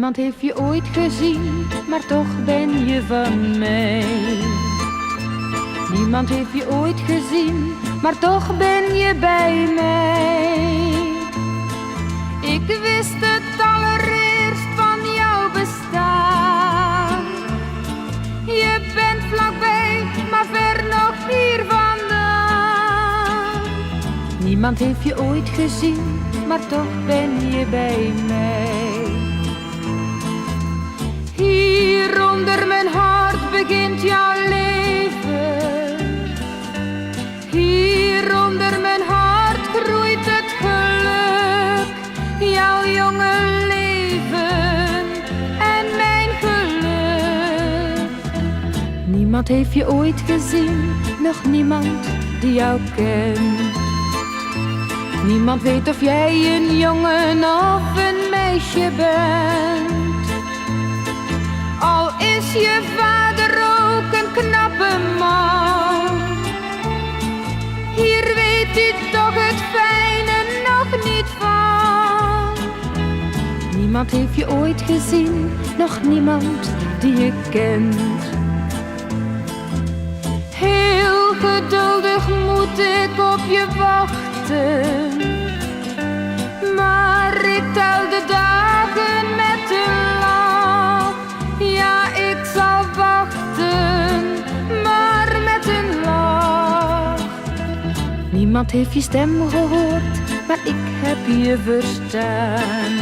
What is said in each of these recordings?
Niemand heeft je ooit gezien, maar toch ben je van mij. Niemand heeft je ooit gezien, maar toch ben je bij mij. Ik wist het allereerst van jouw bestaan. Je bent vlakbij, maar ver nog hier vandaan. Niemand heeft je ooit gezien, maar toch ben je bij mij. Hier onder mijn hart begint jouw leven. Hier onder mijn hart groeit het geluk. Jouw jonge leven en mijn geluk. Niemand heeft je ooit gezien, nog niemand die jou kent. Niemand weet of jij een jongen of een meisje bent. Al is je vader ook een knappe man, hier weet u toch het fijne nog niet van. Niemand heeft je ooit gezien, nog niemand die je kent. Heel geduldig moet ik op je wachten, maar ik tel de dagen met een lach. Ja, ik zal wachten, maar met een lach. Niemand heeft je stem gehoord, maar ik heb je verstaan.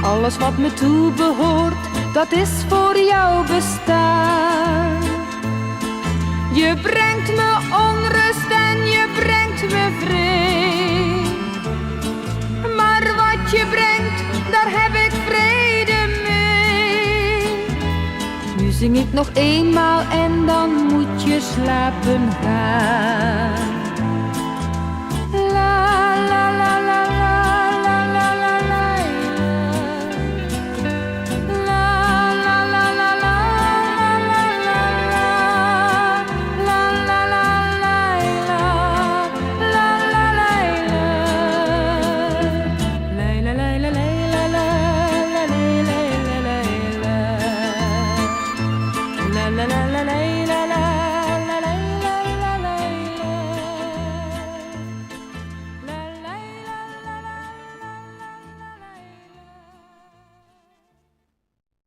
Alles wat me toebehoort, dat is voor jou bestaan. Je brengt me onrust en je brengt me vrede. Maar wat je brengt, daar heb ik vrede mee. Nu zing ik nog eenmaal en dan moet je slapen gaan. La la la la la la la la la. La la la la la la la la. La la la la la. La la la la. La la la la la la. La la la la la. La la la la la.